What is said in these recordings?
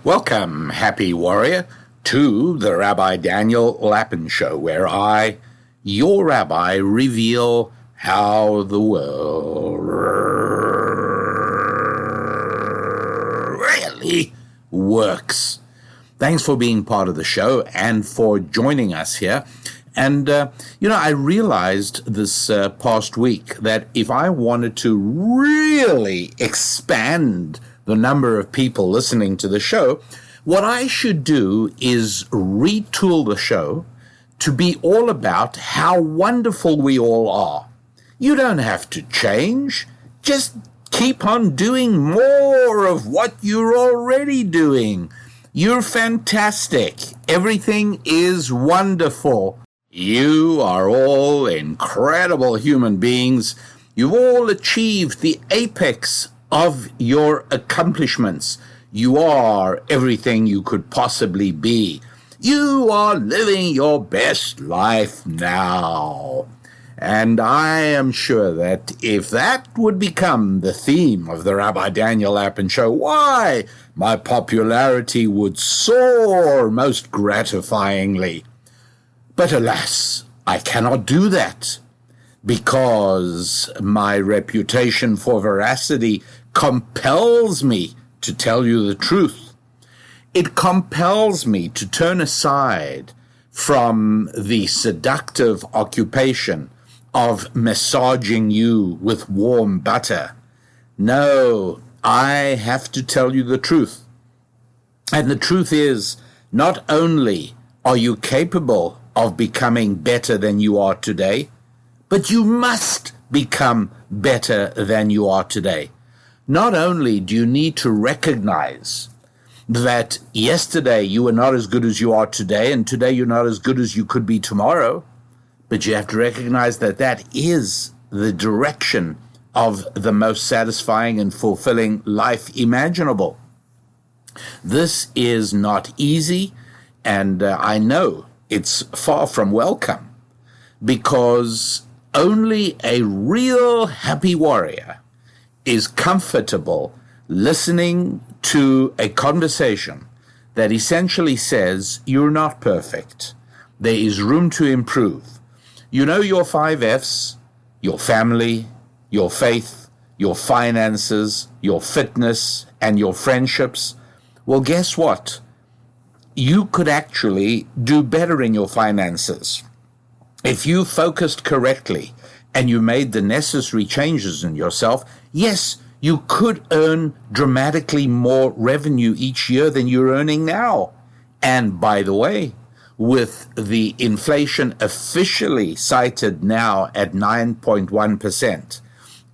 Welcome, happy warrior, to the Rabbi Daniel Lapin Show, where I, your rabbi, reveal how the world really works. Thanks for being part of the show and for joining us here. And, I realized this past week that if I wanted to really expand the number of people listening to the show, what I should do is retool the show to be all about how wonderful we all are. You don't have to change. Just keep on doing more of what you're already doing. You're fantastic. Everything is wonderful. You are all incredible human beings. You've all achieved the apex of your accomplishments. You are everything you could possibly be. You are living your best life now. And I am sure that if that would become the theme of the Rabbi Daniel Lapin Show, why, my popularity would soar most gratifyingly. But alas, I cannot do that because my reputation for veracity compels me to tell you the truth. It compels me to turn aside from the seductive occupation of massaging you with warm butter. No, I have to tell you the truth. And the truth is, not only are you capable of becoming better than you are today, but you must become better than you are today. Not only do you need to recognize that yesterday you were not as good as you are today, and today you're not as good as you could be tomorrow, but you have to recognize that that is the direction of the most satisfying and fulfilling life imaginable. This is not easy, and I know it's far from welcome, because only a real happy warrior is comfortable listening to a conversation that essentially says you're not perfect. There is room to improve. You know your 5 F's: your family, your faith, your finances, your fitness, and your friendships. Well, guess what? You could actually do better in your finances. If you focused correctly and you made the necessary changes in yourself, yes, you could earn dramatically more revenue each year than you're earning now. And by the way, with the inflation officially cited now at 9.1%,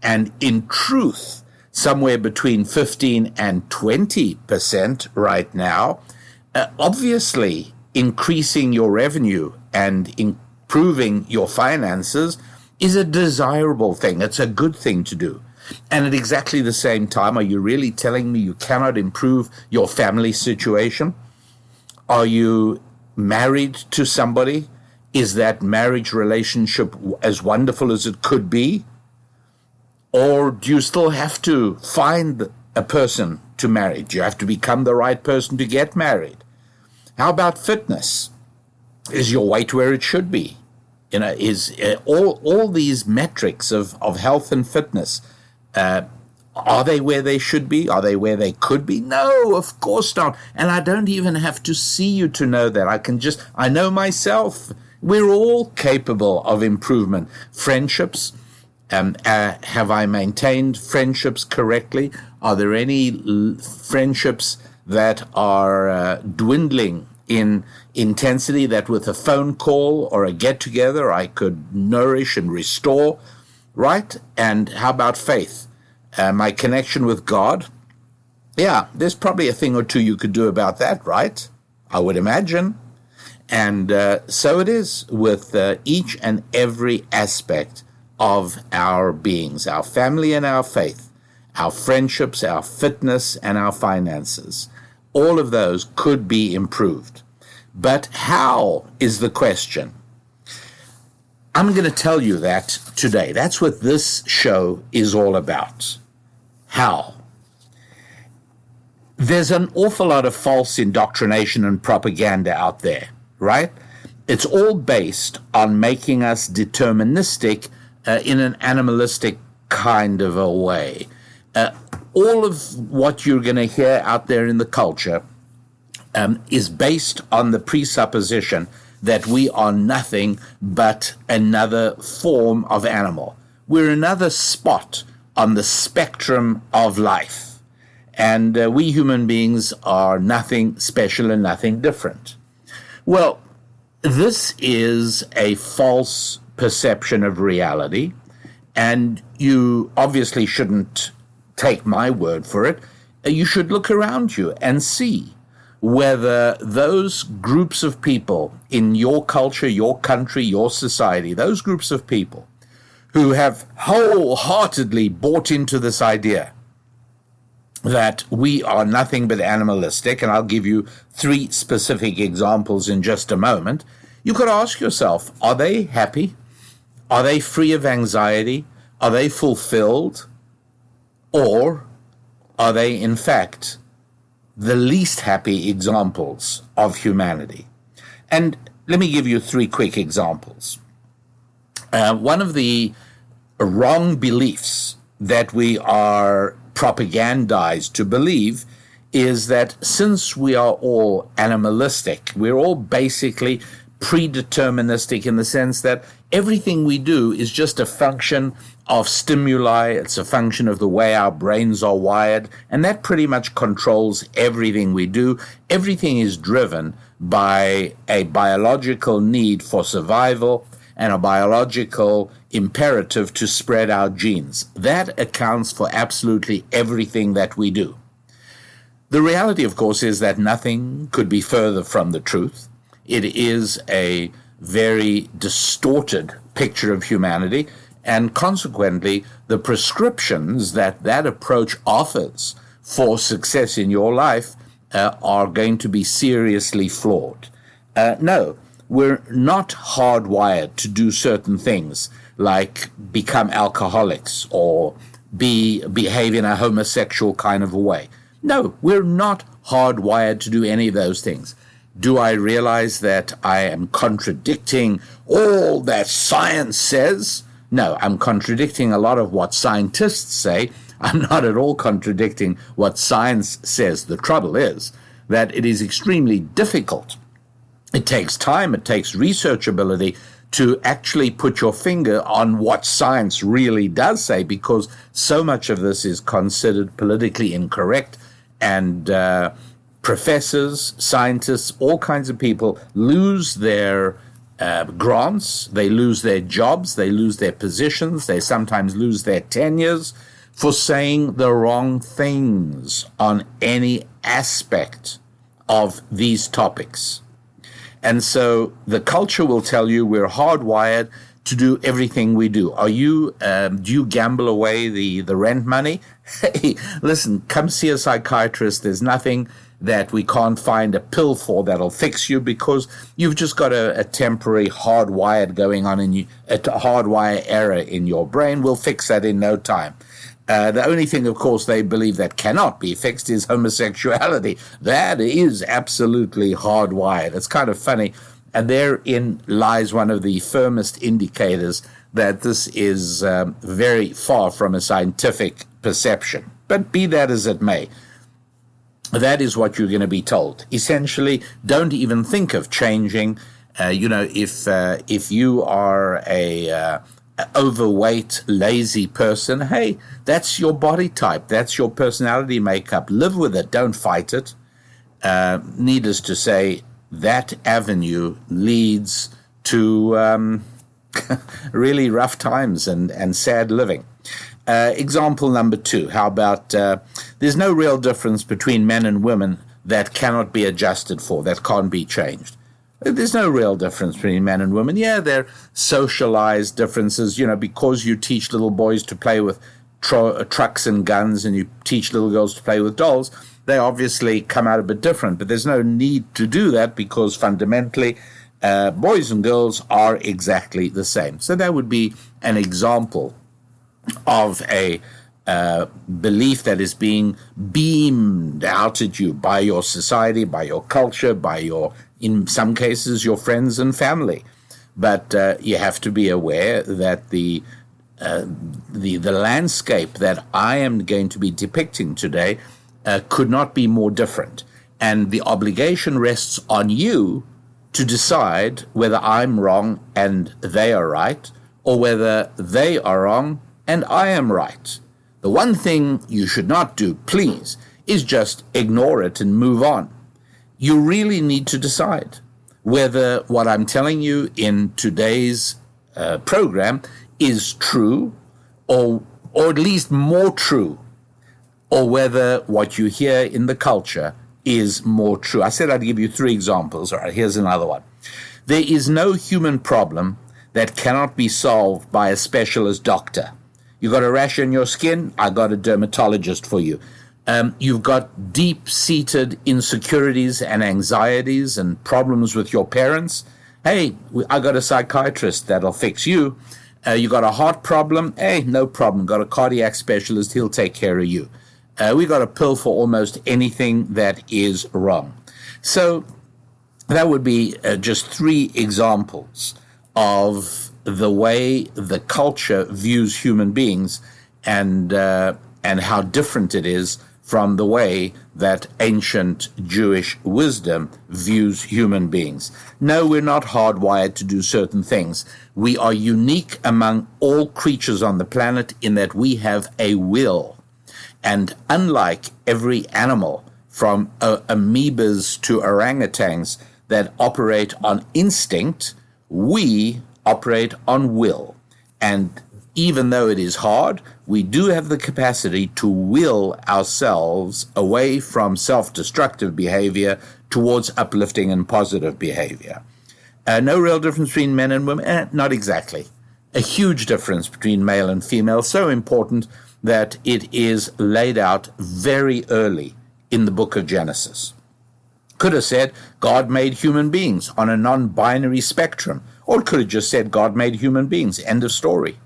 and in truth, somewhere between 15 and 20% right now, obviously increasing your revenue and improving your finances is a desirable thing. It's a good thing to do. And at exactly the same time, are you really telling me you cannot improve your family situation? Are you married to somebody? Is that marriage relationship as wonderful as it could be? Or do you still have to find a person to marry? Do you have to become the right person to get married? How about fitness? Is your weight where it should be? Is all these metrics of health and fitness, are they where they should be? Are they where they could be? No, of course not. And I don't even have to see you to know that. I know myself. We're all capable of improvement. Friendships, have I maintained friendships correctly? Are there any friendships that are dwindling in intensity that with a phone call or a get-together I could nourish and restore, right? And how about faith? My connection with God? Yeah, there's probably a thing or two you could do about that, right? I would imagine. And so it is with each and every aspect of our beings, our family and our faith, our friendships, our fitness, and our finances. All of those could be improved. But how is the question? I'm going to tell you that today. That's what this show is all about. How? there's an awful lot of false indoctrination and propaganda out there, right? It's all based on making us deterministic in an animalistic kind of a way. All of what you're going to hear out there in the culture is based on the presupposition that we are nothing but another form of animal. We're another spot on the spectrum of life. And we human beings are nothing special and nothing different. Well, this is a false perception of reality, and you obviously shouldn't take my word for it. You should look around you and see whether those groups of people in your culture, your country, your society, those groups of people who have wholeheartedly bought into this idea that we are nothing but animalistic, and I'll give you 3 specific examples in just a moment, you could ask yourself, are they happy? Are they free of anxiety? Are they fulfilled? Or are they, in fact, the least happy examples of humanity? And let me give you 3 quick examples. One of the wrong beliefs that we are propagandized to believe is that since we are all animalistic, we're all basically predeterministic in the sense that everything we do is just a function of stimuli, it's a function of the way our brains are wired, and that pretty much controls everything we do. Everything is driven by a biological need for survival and a biological imperative to spread our genes. That accounts for absolutely everything that we do. The reality, of course, is that nothing could be further from the truth. It is a very distorted picture of humanity, and consequently, the prescriptions that that approach offers for success in your life are going to be seriously flawed. No, we're not hardwired to do certain things like become alcoholics or behave in a homosexual kind of a way. No, we're not hardwired to do any of those things. Do I realize that I am contradicting all that science says? No, I'm contradicting a lot of what scientists say. I'm not at all contradicting what science says. The trouble is that it is extremely difficult. It takes time, it takes researchability to actually put your finger on what science really does say, because so much of this is considered politically incorrect, and professors, scientists, all kinds of people lose their grants, they lose their jobs, they lose their positions, they sometimes lose their tenures for saying the wrong things on any aspect of these topics. And so the culture will tell you we're hardwired to do everything we do. Do you gamble away the rent money? Hey, listen, come see a psychiatrist. There's nothing that we can't find a pill for that'll fix you, because you've just got a temporary hardwired going on in you, a hardwire error in your brain. We'll fix that in no time. The only thing, of course, they believe that cannot be fixed is homosexuality. That is absolutely hardwired. It's kind of funny. And therein lies one of the firmest indicators that this is very far from a scientific perception. But be that as it may, that is what you're going to be told. Essentially, don't even think of changing. If you are a overweight, lazy person, hey, that's your body type. That's your personality makeup. Live with it. Don't fight it. Needless to say, that avenue leads to really rough times and sad living. Example number 2, how about there's no real difference between men and women that cannot be adjusted for, that can't be changed. There's no real difference between men and women. Yeah, there are socialized differences, because you teach little boys to play with trucks and guns and you teach little girls to play with dolls, they obviously come out a bit different. But there's no need to do that, because fundamentally boys and girls are exactly the same. So that would be an example of a belief that is being beamed out at you by your society, by your culture, by your, in some cases, your friends and family. But you have to be aware that the landscape that I am going to be depicting today could not be more different. And the obligation rests on you to decide whether I'm wrong and they are right, or whether they are wrong and I am right. The one thing you should not do, please, is just ignore it and move on. You really need to decide whether what I'm telling you in today's program is true, or at least more true, or whether what you hear in the culture is more true. I said I'd give you 3 examples. All right, here's another one. There is no human problem that cannot be solved by a specialist doctor. You got a rash on your skin? I got a dermatologist for you. You've got deep-seated insecurities and anxieties and problems with your parents? Hey, I got a psychiatrist that'll fix you. You got a heart problem? Hey, no problem. Got a cardiac specialist. He'll take care of you. We got a pill for almost anything that is wrong. So that would be just 3 examples of the way the culture views human beings, and how different it is from the way that ancient Jewish wisdom views human beings. No, we're not hardwired to do certain things. We are unique among all creatures on the planet in that we have a will. And unlike every animal, from amoebas to orangutans that operate on instinct, we operate on will. And even though it is hard, we do have the capacity to will ourselves away from self-destructive behavior towards uplifting and positive behavior. No real difference between men and women? Not exactly. A huge difference between male and female, so important that it is laid out very early in the book of Genesis. Could have said God made human beings on a non-binary spectrum, or it could have just said God made human beings, end of story.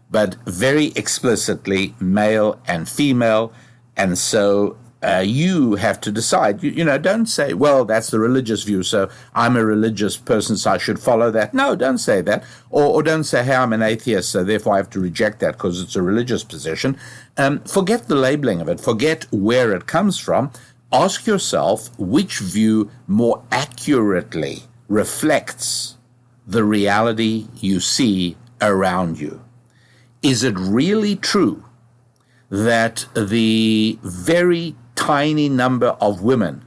But very explicitly male and female, and so you have to decide. You know, don't say, well, that's the religious view, so I'm a religious person, so I should follow that. No, don't say that. Or don't say, hey, I'm an atheist, so therefore I have to reject that because it's a religious position. Forget the labeling of it. Forget where it comes from. Ask yourself which view more accurately reflects the reality you see around you. Is it really true that the very tiny number of women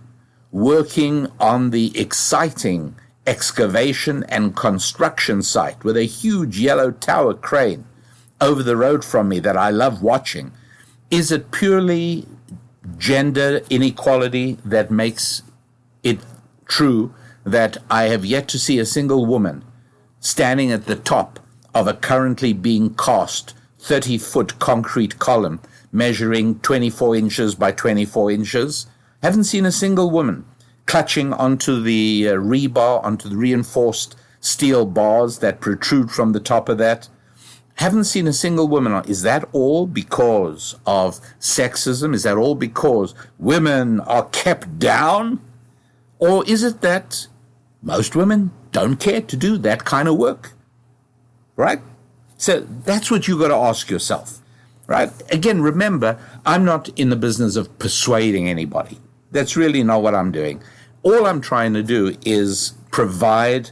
working on the exciting excavation and construction site with a huge yellow tower crane over the road from me that I love watching, is it purely gender inequality that makes it true that I have yet to see a single woman standing at the top of a currently being cast 30-foot concrete column measuring 24 inches by 24 inches? Haven't seen a single woman clutching onto the rebar, onto the reinforced steel bars that protrude from the top of that. Haven't seen a single woman. Is that all because of sexism? Is that all because women are kept down? Or is it that most women don't care to do that kind of work? Right? So that's what you got to ask yourself, right? Again, remember, I'm not in the business of persuading anybody. That's really not what I'm doing. All I'm trying to do is provide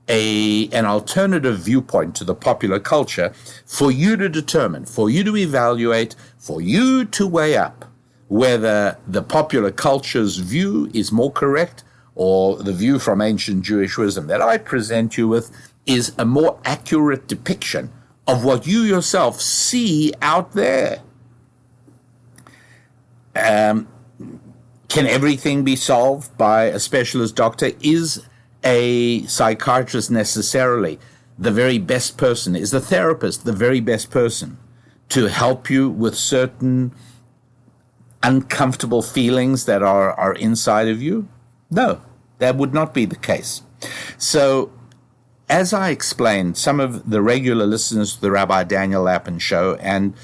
an alternative viewpoint to the popular culture for you to determine, for you to evaluate, for you to weigh up whether the popular culture's view is more correct or the view from ancient Jewish wisdom that I present you with is a more accurate depiction of what you yourself see out there. Can everything be solved by a specialist doctor? Is a psychiatrist necessarily the very best person? Is the therapist the very best person to help you with certain uncomfortable feelings that are inside of you? No, that would not be the case. So as I explained, some of the regular listeners to the Rabbi Daniel Lapin show, and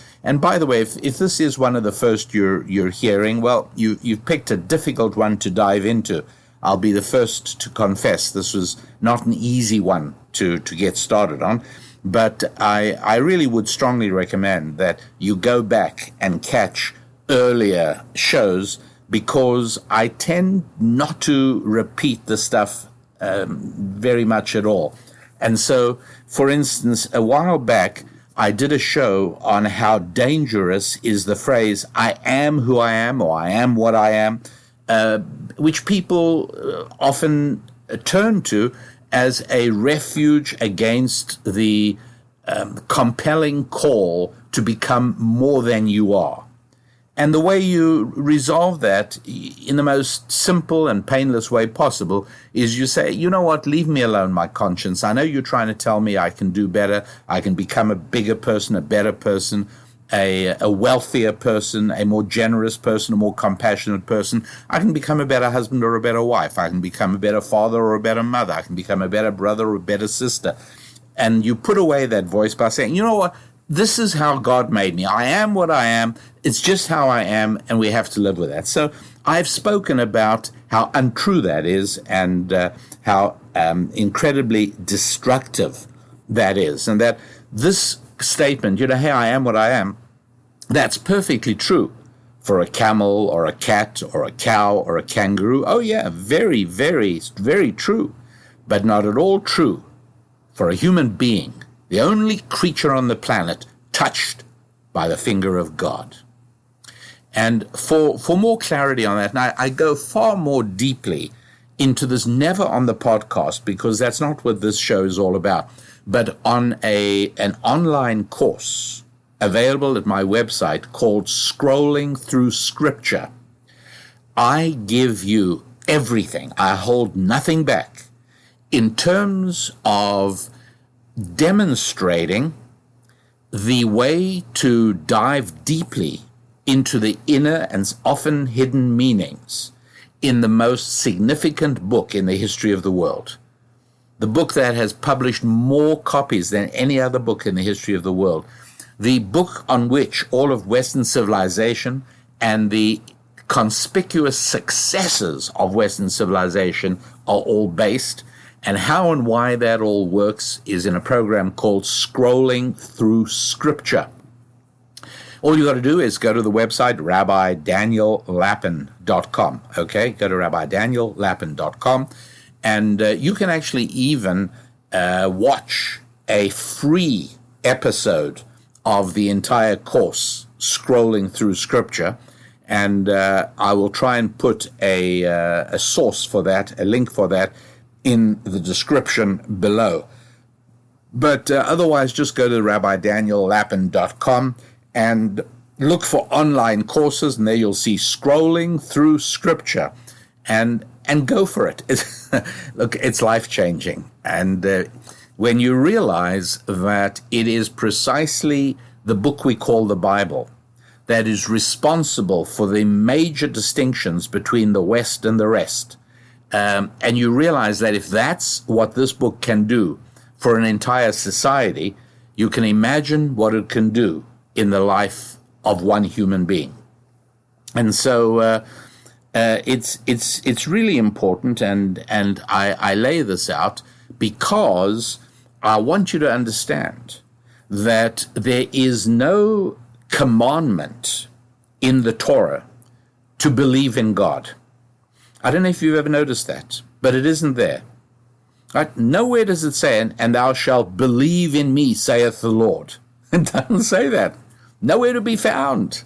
by the way, if this is one of the first you're hearing, well, you've picked a difficult one to dive into. I'll be the first to confess this was not an easy one to get started on, but I really would strongly recommend that you go back and catch earlier shows, because I tend not to repeat the stuff very much at all. And so, for instance, a while back, I did a show on how dangerous is the phrase, I am who I am, or I am what I am, which people often turn to as a refuge against the compelling call to become more than you are. And the way you resolve that in the most simple and painless way possible is you say, you know what, leave me alone, my conscience. I know you're trying to tell me I can do better, I can become a bigger person, a better person, a wealthier person, a more generous person, a more compassionate person. I can become a better husband or a better wife. I can become a better father or a better mother. I can become a better brother or a better sister. And you put away that voice by saying, you know what, this is how God made me. I am what I am. It's just how I am, and we have to live with that. So I've spoken about how untrue that is, and how incredibly destructive that is. And that this statement, you know, hey, I am what I am, that's perfectly true for a camel or a cat or a cow or a kangaroo. Oh, yeah, very, very, very true, but not at all true for a human being, the only creature on the planet touched by the finger of God. And for more clarity on that, and I go far more deeply into this, never on the podcast, because that's not what this show is all about, but on an online course available at my website called Scrolling Through Scripture. I give you everything. I hold nothing back in terms of demonstrating the way to dive deeply into the inner and often hidden meanings in the most significant book in the history of the world. The book that has published more copies than any other book in the history of the world. The book on which all of Western civilization and the conspicuous successes of Western civilization are all based. And how and why that all works is in a program called Scrolling Through Scripture. All you got to do is go to the website, RabbiDanielLapin.com. Okay, go to RabbiDanielLapin.com, and you can actually even watch a free episode of the entire course, Scrolling Through Scripture. And I will try and put a source for that, a link for that, in the description below. But otherwise, just go to RabbiDanielLapin.com and look for online courses, and there you'll see Scrolling Through Scripture, and go for it. Look, it's life-changing. And when you realize that it is precisely the book we call the Bible that is responsible for the major distinctions between the West and the rest, and you realize that if that's what this book can do for an entire society, you can imagine what it can do in the life of one human being. And so it's really important, and I lay this out because I want you to understand that there is no commandment in the Torah to believe in God. I don't know if you've ever noticed that, but it isn't there. Right? Nowhere does it say, and thou shalt believe in me, saith the Lord. It doesn't say that. Nowhere to be found.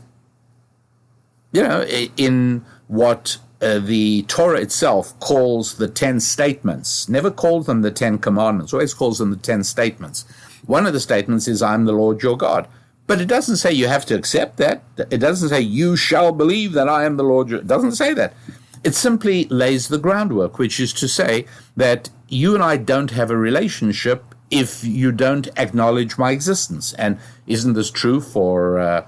You know, in what the Torah itself calls the 10 statements, never calls them the 10 commandments, always calls them the 10 statements. One of the statements is, I'm the Lord your God. But it doesn't say you have to accept that. It doesn't say you shall believe that I am the Lord. It doesn't say that. It simply lays the groundwork, which is to say that you and I don't have a relationship if you don't acknowledge my existence. And isn't this true for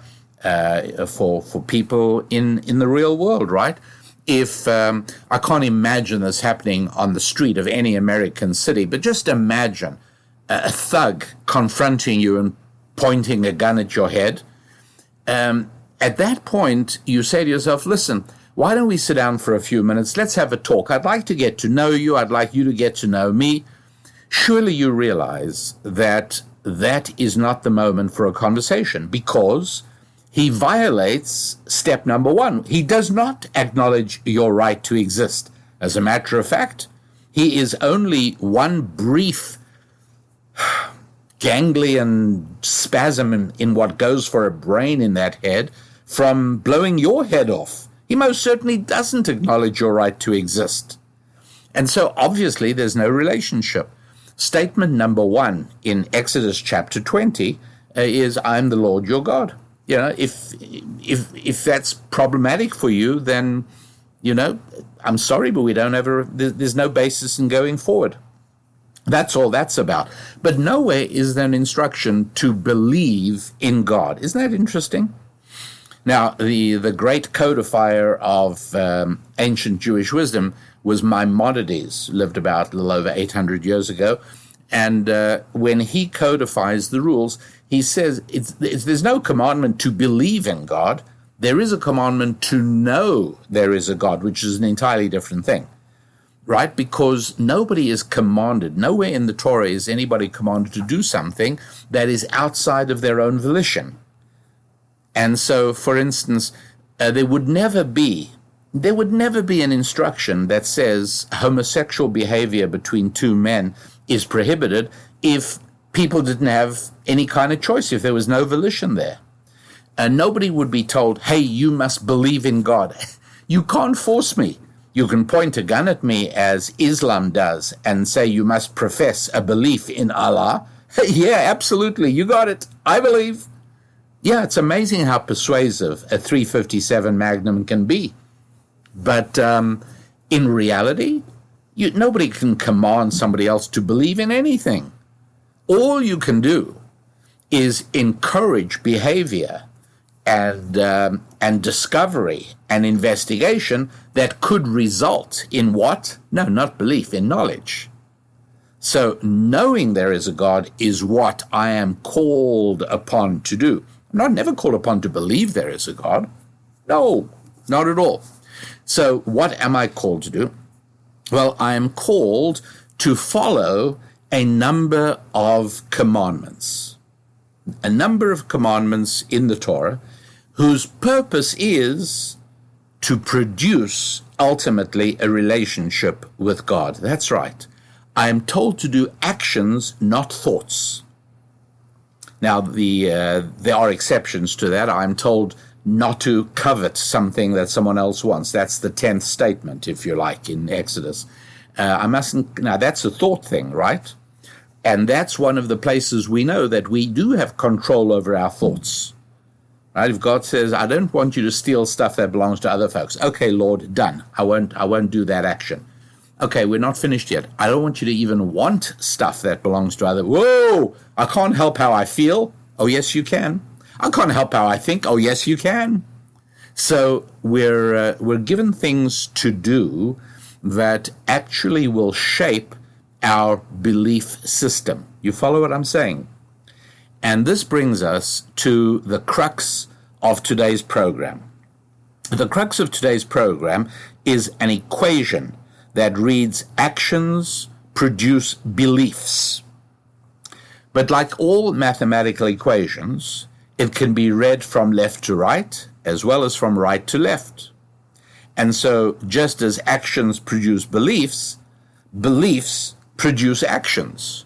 people in the real world, right? if I can't imagine this happening on the street of any American city, but just imagine a thug confronting you and pointing a gun at your head. At that point, you say to yourself, listen, why don't we sit down for a few minutes? Let's have a talk. I'd like to get to know you. I'd like you to get to know me. Surely you realize that that is not the moment for a conversation, because he violates step number one. He does not acknowledge your right to exist. As a matter of fact, he is only one brief ganglion spasm in what goes for a brain in that head from blowing your head off. He most certainly doesn't acknowledge your right to exist. And so obviously there's no relationship. Statement number one in Exodus chapter 20 is, I'm the Lord your God. You know, if that's problematic for you, then, you know, I'm sorry, but there's no basis in going forward. That's all that's about. But nowhere is there an instruction to believe in God. Isn't that interesting? Now, the great codifier of ancient Jewish wisdom was Maimonides, lived about a little over 800 years ago. And when he codifies the rules, he says there's no commandment to believe in God. There is a commandment to know there is a God, which is an entirely different thing, right? Because nobody is commanded. Nowhere in the Torah is anybody commanded to do something that is outside of their own volition. And so, for instance, there would never be an instruction that says homosexual behavior between two men is prohibited if people didn't have any kind of choice, if there was no volition there. And nobody would be told, hey, you must believe in God. You can't force me. You can point a gun at me as Islam does and say you must profess a belief in Allah. Yeah, absolutely. You got it. I believe. Yeah, it's amazing how persuasive a .357 Magnum can be. But in reality, nobody can command somebody else to believe in anything. All you can do is encourage behavior and discovery and investigation that could result in what? No, not belief, in knowledge. So knowing there is a God is what I am called upon to do. I'm never called upon to believe there is a God. No, not at all. So what am I called to do? Well, I am called to follow a number of commandments. A number of commandments in the Torah whose purpose is to produce ultimately a relationship with God. That's right. I am told to do actions, not thoughts. Now, there are exceptions to that. I'm told not to covet something that someone else wants. That's the 10th statement, if you like, in Exodus. I mustn't. Now, that's a thought thing, right? And that's one of the places we know that we do have control over our thoughts. Right? If God says, I don't want you to steal stuff that belongs to other folks. Okay, Lord, done. I won't do that action. Okay, we're not finished yet. I don't want you to even want stuff that belongs to other. Whoa! I can't help how I feel. Oh, yes, you can. I can't help how I think. Oh, yes, you can. So we're given things to do that actually will shape our belief system. You follow what I'm saying? And this brings us to the crux of today's program. The crux of today's program is an equation that reads, actions produce beliefs. But like all mathematical equations, it can be read from left to right as well as from right to left. And so just as actions produce beliefs, beliefs produce actions.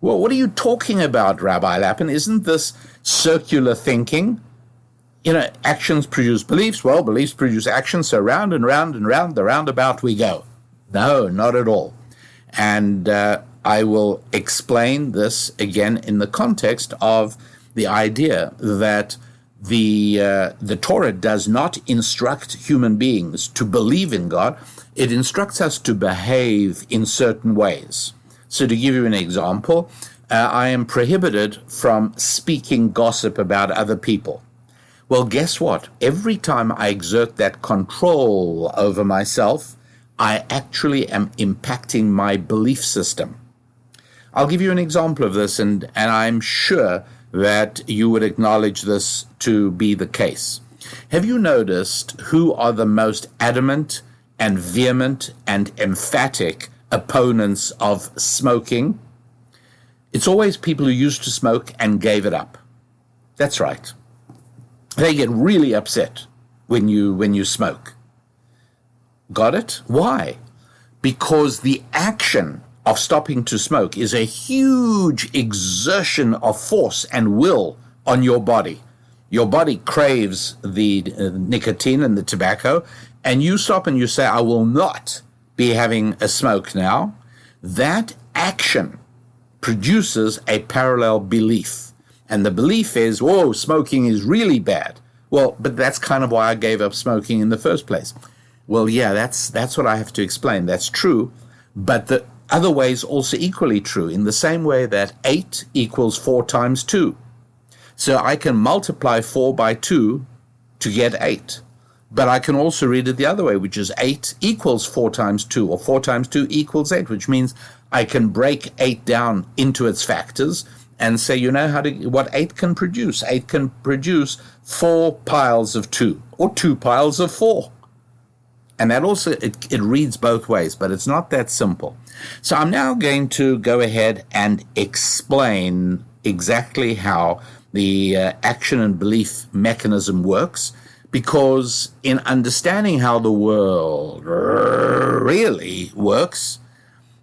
Well, what are you talking about, Rabbi Lapin? Isn't this circular thinking? You know, actions produce beliefs. Well, beliefs produce actions. So round and round and round the roundabout we go. No, not at all. And I will explain this again in the context of the idea that the Torah does not instruct human beings to believe in God. It instructs us to behave in certain ways. So to give you an example, I am prohibited from speaking gossip about other people. Well, guess what? Every time I exert that control over myself, I actually am impacting my belief system. I'll give you an example of this, and I'm sure that you would acknowledge this to be the case. Have you noticed who are the most adamant and vehement and emphatic opponents of smoking? It's always people who used to smoke and gave it up. That's right. They get really upset when you smoke. Got it? Why? Because the action of stopping to smoke is a huge exertion of force and will on your body. Your body craves the nicotine and the tobacco, and you stop and you say, I will not be having a smoke now. That action produces a parallel belief. And the belief is, whoa, smoking is really bad. Well, but that's kind of why I gave up smoking in the first place. Well, yeah, that's what I have to explain. That's true. But the other way is also equally true, in the same way that 8 equals 4 times 2. So I can multiply 4 by 2 to get 8. But I can also read it the other way, which is 8 equals 4 times 2, or 4 times 2 equals 8, which means I can break 8 down into its factors and say, you know what 8 can produce? 8 can produce 4 piles of 2, or 2 piles of 4. And that also, it reads both ways, but it's not that simple. So I'm now going to go ahead and explain exactly how the action and belief mechanism works, because in understanding how the world really works,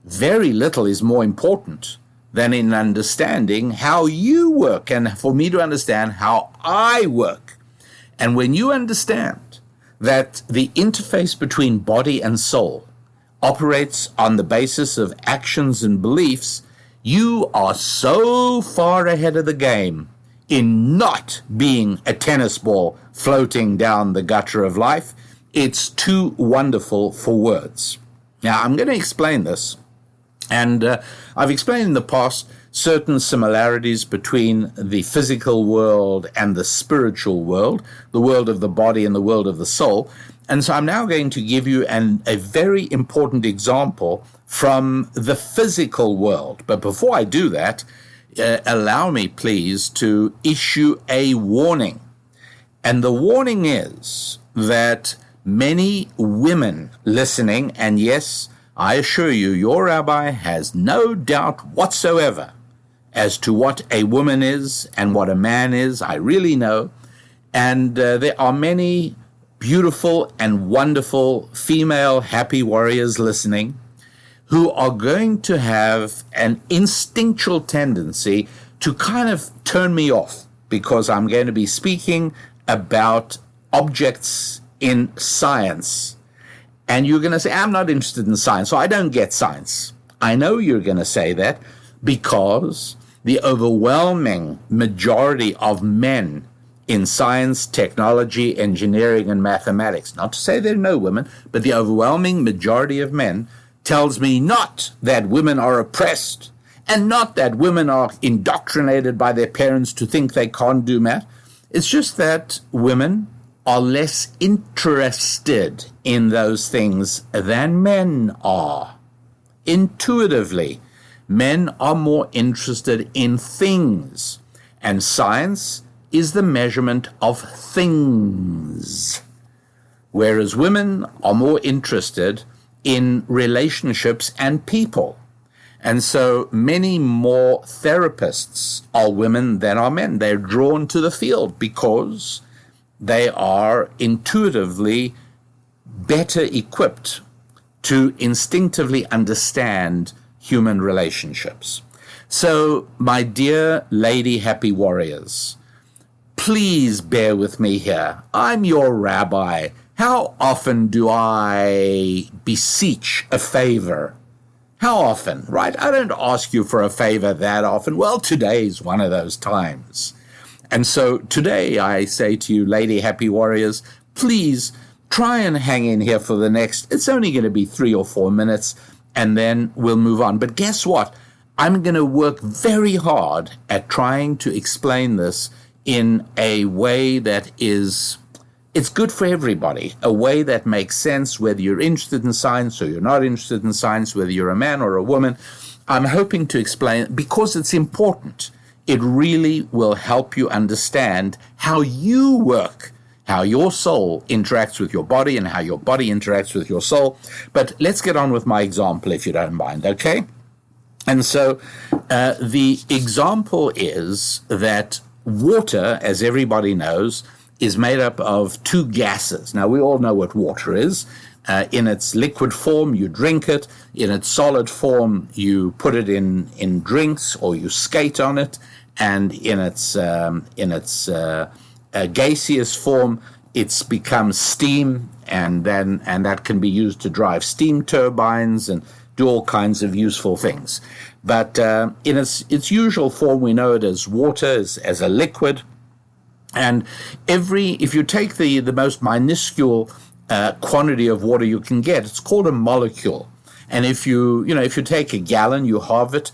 very little is more important than in understanding how you work, and for me to understand how I work. And when you understand that the interface between body and soul operates on the basis of actions and beliefs, you are so far ahead of the game in not being a tennis ball floating down the gutter of life. It's too wonderful for words. Now, I'm going to explain this. And I've explained in the past certain similarities between the physical world and the spiritual world, the world of the body and the world of the soul. And so I'm now going to give you a very important example from the physical world. But before I do that, allow me, please, to issue a warning. And the warning is that many women listening, and yes, I assure you, your rabbi has no doubt whatsoever as to what a woman is and what a man is. I really know. And there are many beautiful and wonderful female happy warriors listening who are going to have an instinctual tendency to kind of turn me off, because I'm going to be speaking about objects in science. And you're going to say, I'm not interested in science, so I don't get science. I know you're going to say that, because the overwhelming majority of men in science, technology, engineering, and mathematics, not to say there are no women, but the overwhelming majority of men tells me not that women are oppressed, and not that women are indoctrinated by their parents to think they can't do math. It's just that women are less interested in those things than men are. Intuitively, men are more interested in things, and science is the measurement of things, whereas women are more interested in relationships and people. And so many more therapists are women than are men. They're drawn to the field because they are intuitively better equipped to instinctively understand human relationships. So, my dear lady happy warriors, please bear with me here. I'm your rabbi. How often do I beseech a favor? How often, right? I don't ask you for a favor that often. Well, today's one of those times. And so today I say to you, lady happy warriors, please try and hang in here for the next, it's only going to be 3 or 4 minutes, and then we'll move on. But guess what? I'm going to work very hard at trying to explain this in a way that it's good for everybody, a way that makes sense, whether you're interested in science or you're not interested in science, whether you're a man or a woman. I'm hoping to explain, because it's important. It really will help you understand how you work, how your soul interacts with your body and how your body interacts with your soul. But let's get on with my example, if you don't mind, okay? And so the example is that water, as everybody knows, is made up of two gases. Now, we all know what water is. In its liquid form, you drink it. In its solid form, you put it in drinks or you skate on it. And in its gaseous form, it's become steam, and that can be used to drive steam turbines and do all kinds of useful things. But in its usual form, we know it as water, as a liquid. And if you take the most minuscule quantity of water you can get, it's called a molecule. And if you take a gallon, you halve it,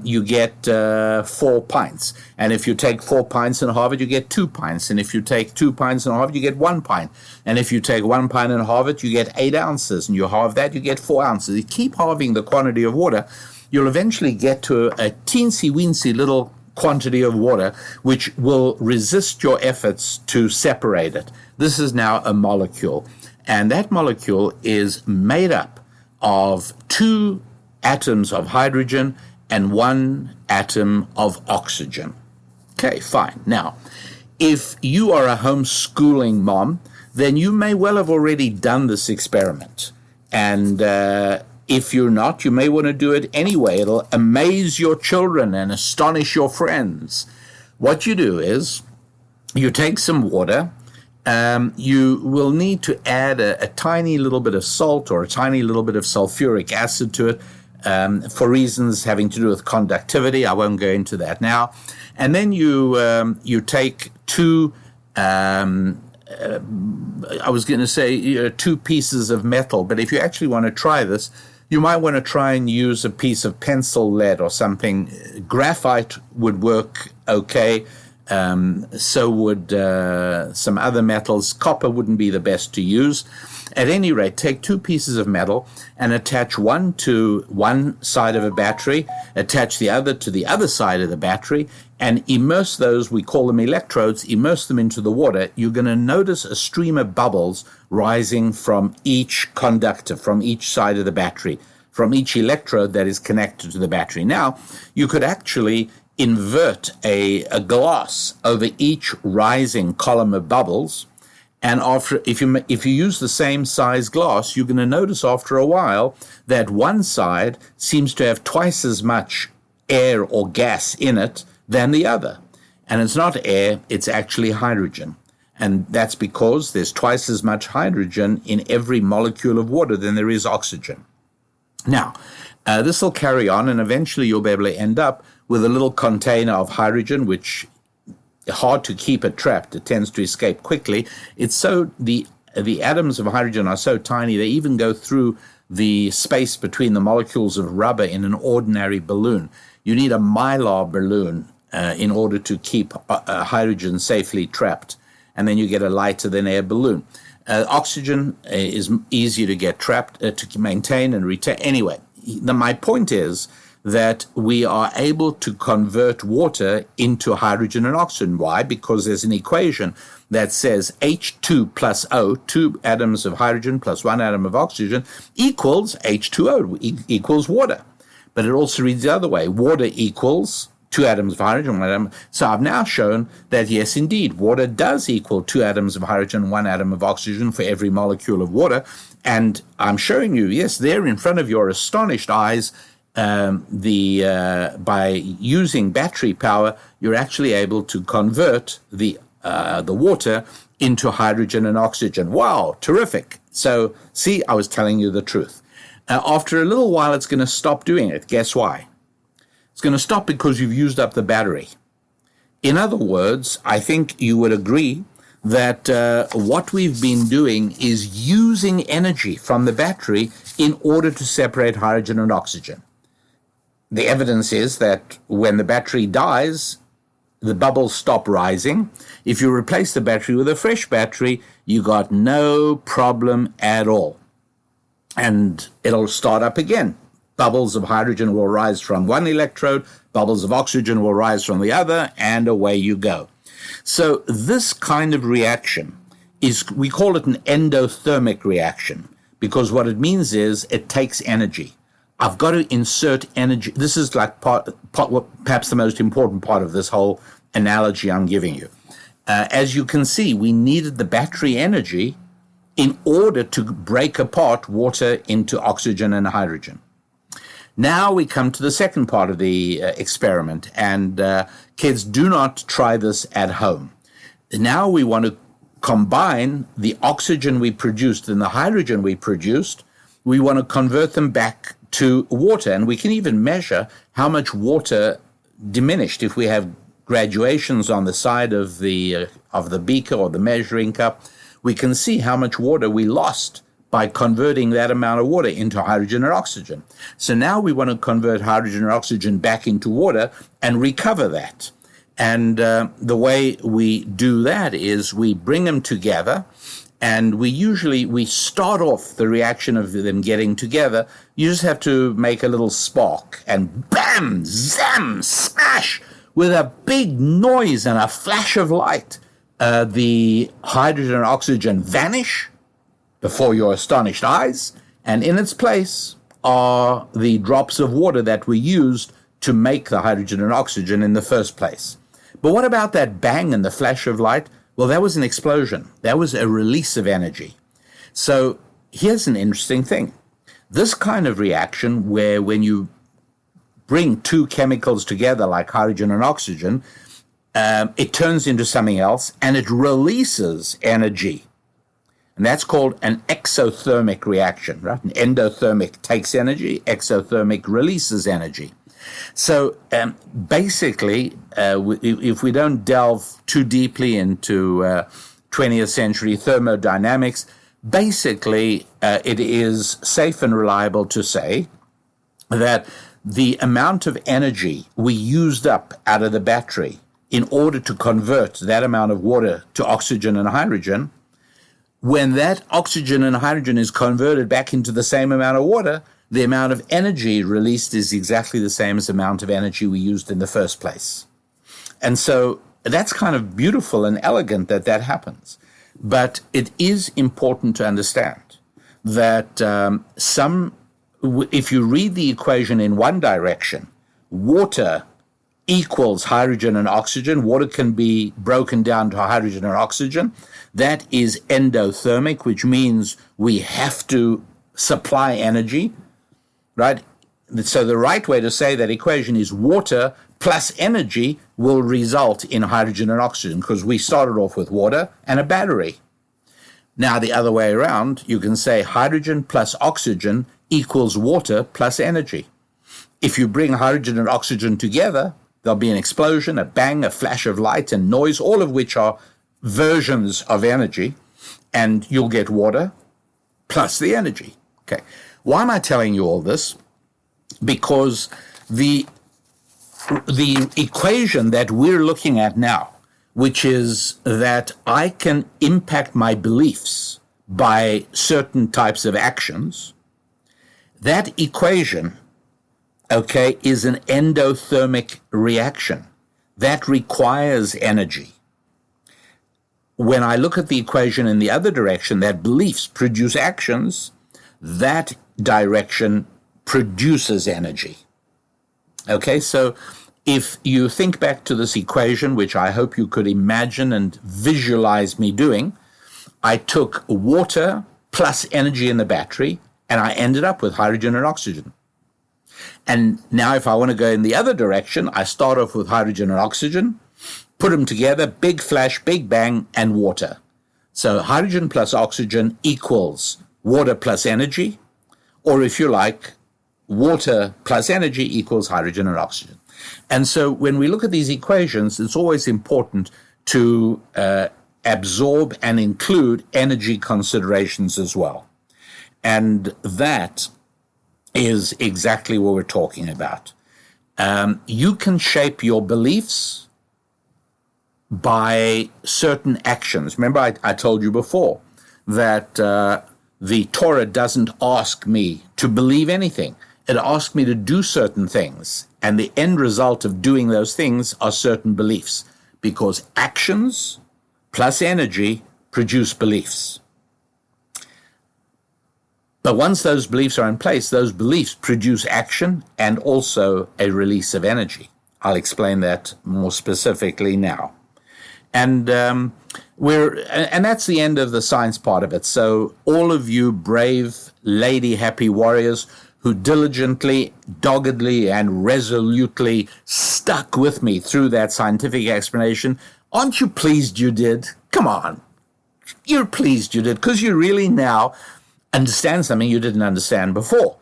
you get 4 pints. And if you take 4 pints and halve it, you get 2 pints. And if you take 2 pints and halve it, you get 1 pint. And if you take 1 pint and halve it, you get 8 ounces. And you halve that, you get 4 ounces. You keep halving the quantity of water, you'll eventually get to a teensy-weensy little quantity of water which will resist your efforts to separate it. This is now a molecule. And that molecule is made up of 2 atoms of hydrogen and 1 atom of oxygen. Okay, fine. Now, if you are a homeschooling mom, then you may well have already done this experiment. And if you're not, you may want to do it anyway. It'll amaze your children and astonish your friends. What you do is you take some water. You will need to add a tiny little bit of salt or a tiny little bit of sulfuric acid to it for reasons having to do with conductivity. I won't go into that now. And then you take 2, I was going to say 2 pieces of metal, but if you actually want to try this, you might want to try and use a piece of pencil lead or something. Graphite would work okay. So would some other metals. Copper wouldn't be the best to use. At any rate, take 2 pieces of metal and attach one to one side of a battery, attach the other to the other side of the battery, and immerse those, we call them electrodes, immerse them into the water. You're going to notice a stream of bubbles rising from each conductor, from each side of the battery, from each electrode that is connected to the battery. Now, you could actually invert a glass over each rising column of bubbles, and if you use the same size glass, you're going to notice after a while that one side seems to have twice as much air or gas in it than the other. And it's not air, it's actually hydrogen. And that's because there's twice as much hydrogen in every molecule of water than there is oxygen. Now, this will carry on, and eventually you'll be able to end up with a little container of hydrogen, which is hard to keep it trapped. It tends to escape quickly. It's so the atoms of hydrogen are so tiny, they even go through the space between the molecules of rubber in an ordinary balloon. You need a mylar balloon in order to keep hydrogen safely trapped. And then you get a lighter than air balloon. Oxygen is easier to get trapped, to maintain and retain. Anyway, my point is that we are able to convert water into hydrogen and oxygen. Why? Because there's an equation that says H2 plus O, 2 atoms of hydrogen plus 1 atom of oxygen, equals H2O, equals water. But it also reads the other way. Water equals 2 atoms of hydrogen, 1 atom. So I've now shown that, yes, indeed, water does equal 2 atoms of hydrogen, 1 atom of oxygen for every molecule of water. And I'm showing you, yes, there in front of your astonished eyes, by using battery power, you're actually able to convert the water into hydrogen and oxygen. Wow, terrific. So, see, I was telling you the truth. After a little while, it's going to stop doing it. Guess why? It's going to stop because you've used up the battery. In other words, I think you would agree that what we've been doing is using energy from the battery in order to separate hydrogen and oxygen. The evidence is that when the battery dies, the bubbles stop rising. If you replace the battery with a fresh battery, you got no problem at all. And it'll start up again. Bubbles of hydrogen will rise from one electrode, bubbles of oxygen will rise from the other, and away you go. So this kind of reaction we call it an endothermic reaction, because what it means is it takes energy. I've got to insert energy. This is like perhaps the most important part of this whole analogy I'm giving you. As you can see, we needed the battery energy in order to break apart water into oxygen and hydrogen. Now we come to the second part of the experiment, and kids, do not try this at home. Now we want to combine the oxygen we produced and the hydrogen we produced. We want to convert them back to water, and we can even measure how much water diminished. If we have graduations on the side of the beaker or the measuring cup, we can see how much water we lost by converting that amount of water into hydrogen and oxygen. So now we want to convert hydrogen and oxygen back into water and recover that. And the way we do that is we bring them together, and we start off the reaction of them getting together. You just have to make a little spark, and bam, zam, smash, with a big noise and a flash of light, the hydrogen and oxygen vanish before your astonished eyes, and in its place are the drops of water that were used to make the hydrogen and oxygen in the first place. But what about that bang and the flash of light? Well, that was an explosion. That was a release of energy. So here's an interesting thing. This kind of reaction, where when you bring two chemicals together like hydrogen and oxygen, it turns into something else and it releases energy. And that's called an exothermic reaction, right? An endothermic takes energy, exothermic releases energy. So basically, if we don't delve too deeply into 20th century thermodynamics, basically it is safe and reliable to say that the amount of energy we used up out of the battery in order to convert that amount of water to oxygen and hydrogen, when that oxygen and hydrogen is converted back into the same amount of water, the amount of energy released is exactly the same as the amount of energy we used in the first place. And so that's kind of beautiful and elegant that happens. But it is important to understand that if you read the equation in one direction, water equals hydrogen and oxygen. Water can be broken down to hydrogen and oxygen. That is endothermic, which means we have to supply energy, right? So the right way to say that equation is water plus energy will result in hydrogen and oxygen, because we started off with water and a battery. Now, the other way around, you can say hydrogen plus oxygen equals water plus energy. If you bring hydrogen and oxygen together, there'll be an explosion, a bang, a flash of light and noise, all of which are versions of energy, and you'll get water plus the energy. Okay. Why am I telling you all this? Because the equation that we're looking at now, which is that I can impact my beliefs by certain types of actions, that equation, okay, is an endothermic reaction that requires energy. When I look at the equation in the other direction, that beliefs produce actions, that direction produces energy. Okay, so if you think back to this equation, which I hope you could imagine and visualize me doing, I took water plus energy in the battery, and I ended up with hydrogen and oxygen. And now if I want to go in the other direction, I start off with hydrogen and oxygen, put them together, big flash, big bang, and water. So hydrogen plus oxygen equals water plus energy, or if you like, water plus energy equals hydrogen and oxygen. And so when we look at these equations, it's always important to absorb and include energy considerations as well. And that is exactly what we're talking about. You can shape your beliefs by certain actions. Remember, I told you before that the Torah doesn't ask me to believe anything. It asks me to do certain things, and the end result of doing those things are certain beliefs, because actions plus energy produce beliefs. But once those beliefs are in place, those beliefs produce action and also a release of energy. I'll explain that more specifically now. And that's the end of the science part of it. So all of you brave, lady happy warriors who diligently, doggedly, and resolutely stuck with me through that scientific explanation, aren't you pleased you did? Come on. You're pleased you did, because you really now understand something you didn't understand before.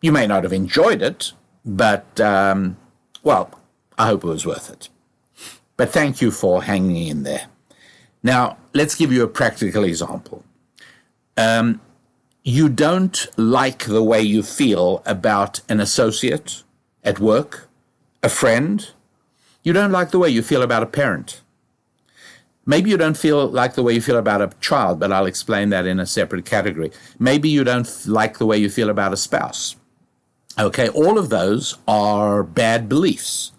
You may not have enjoyed it, but, well, I hope it was worth it. But thank you for hanging in there. Now, let's give you a practical example. You don't like the way you feel about an associate at work, a friend. You don't like the way you feel about a parent. Maybe you don't feel like the way you feel about a child, but I'll explain that in a separate category. Maybe you don't like the way you feel about a spouse. Okay, all of those are bad beliefs.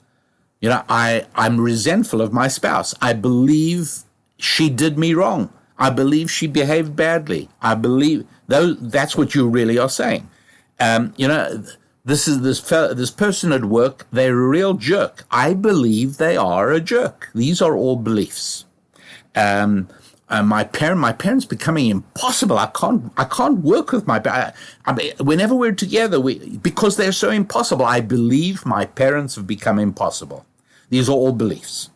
You know, I'm resentful of my spouse. I believe she did me wrong. I believe she behaved badly. I believe that's what you really are saying. You know, this person at work, they're a real jerk. I believe they are a jerk. These are all beliefs. My parents becoming impossible. I can't work with my parents. Whenever we're together, because they're so impossible, I believe my parents have become impossible. These are all beliefs.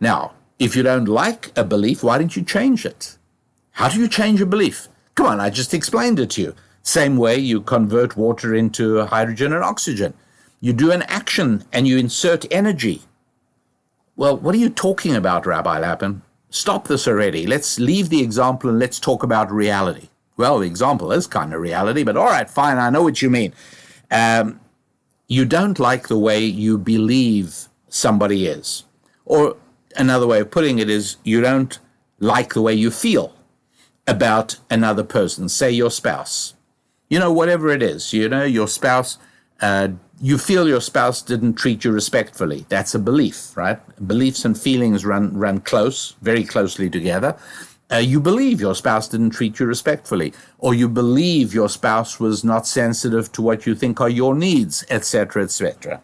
Now, if you don't like a belief, why don't you change it? How do you change a belief? Come on, I just explained it to you. Same way you convert water into hydrogen and oxygen. You do an action and you insert energy. Well, what are you talking about, Rabbi Lapin? Stop this already. Let's leave the example and let's talk about reality. Well, the example is kind of reality, but all right, fine, I know what you mean. You don't like the way you believe somebody is. Or another way of putting it is you don't like the way you feel about another person, say your spouse. You know, whatever it is, you know, your spouse, you feel your spouse didn't treat you respectfully. That's a belief, right? Beliefs and feelings run close, very closely together. You believe your spouse didn't treat you respectfully, or you believe your spouse was not sensitive to what you think are your needs, etc., etc.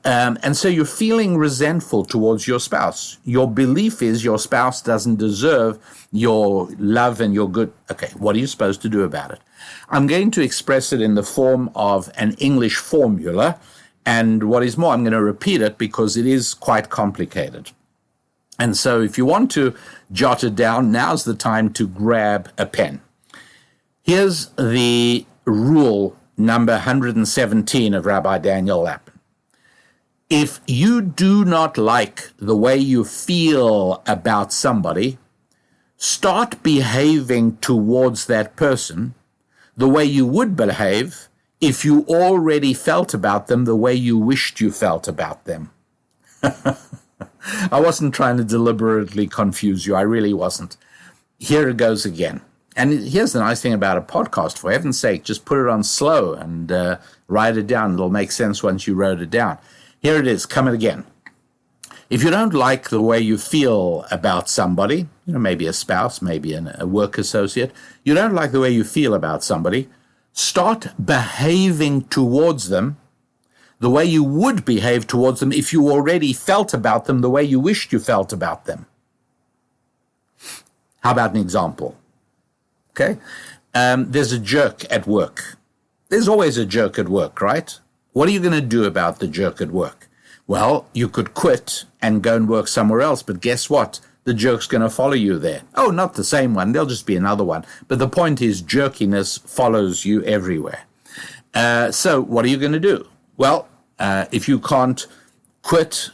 And so you're feeling resentful towards your spouse. Your belief is your spouse doesn't deserve your love and your good. Okay, what are you supposed to do about it? I'm going to express it in the form of an English formula, and what is more, I'm going to repeat it because it is quite complicated. And so if you want to jot it down, now's the time to grab a pen. Here's the rule number 117 of Rabbi Daniel Lapin. If you do not like the way you feel about somebody, start behaving towards that person the way you would behave if you already felt about them the way you wished you felt about them. I wasn't trying to deliberately confuse you. I really wasn't. Here it goes again. And here's the nice thing about a podcast. For heaven's sake, just put it on slow and write it down. It'll make sense once you wrote it down. Here it is. Come again. If you don't like the way you feel about somebody, you know, maybe a spouse, maybe a work associate, you don't like the way you feel about somebody, start behaving towards them the way you would behave towards them if you already felt about them the way you wished you felt about them. How about an example? Okay? There's a jerk at work. There's always a jerk at work, right? What are you going to do about the jerk at work? Well, you could quit and go and work somewhere else, but guess what? The jerk's going to follow you there. Oh, not the same one. There'll just be another one. But the point is jerkiness follows you everywhere. So what are you going to do? Well, if you can't quit,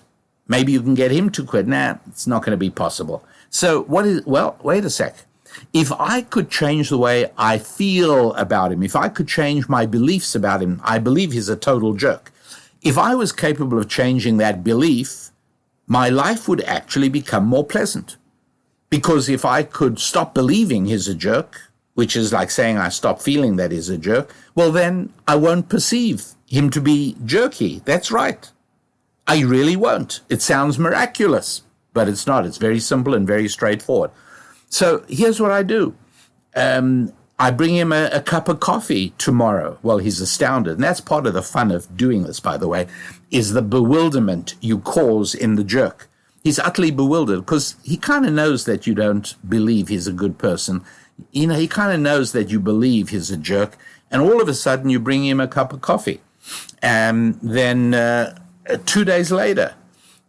maybe you can get him to quit. Nah, it's not going to be possible. So wait a sec. If I could change the way I feel about him, if I could change my beliefs about him, I believe he's a total jerk. If I was capable of changing that belief, my life would actually become more pleasant. Because if I could stop believing he's a jerk, which is like saying I stop feeling that he's a jerk, well, then I won't perceive him to be jerky. That's right. I really won't. It sounds miraculous, but it's not. It's very simple and very straightforward. So here's what I do. I bring him a cup of coffee tomorrow. Well, he's astounded. And that's part of the fun of doing this, by the way, is the bewilderment you cause in the jerk. He's utterly bewildered because he kind of knows that you don't believe he's a good person. You know, he kind of knows that you believe he's a jerk. And all of a sudden, you bring him a cup of coffee. And then 2 days later,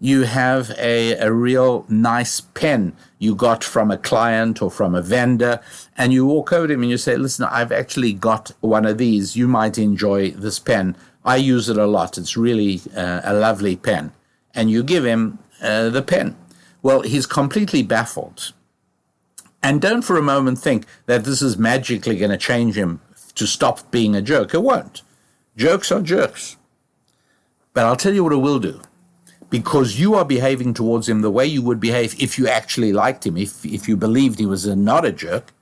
you have a real nice pen you got from a client or from a vendor, and you walk over to him and you say, listen, I've actually got one of these. You might enjoy this pen. I use it a lot. It's really a lovely pen. And you give him the pen. Well, he's completely baffled. And don't for a moment think that this is magically going to change him to stop being a jerk. It won't. Jerks are jerks. But I'll tell you what it will do. Because you are behaving towards him the way you would behave if you actually liked him, if you believed he was not a jerk,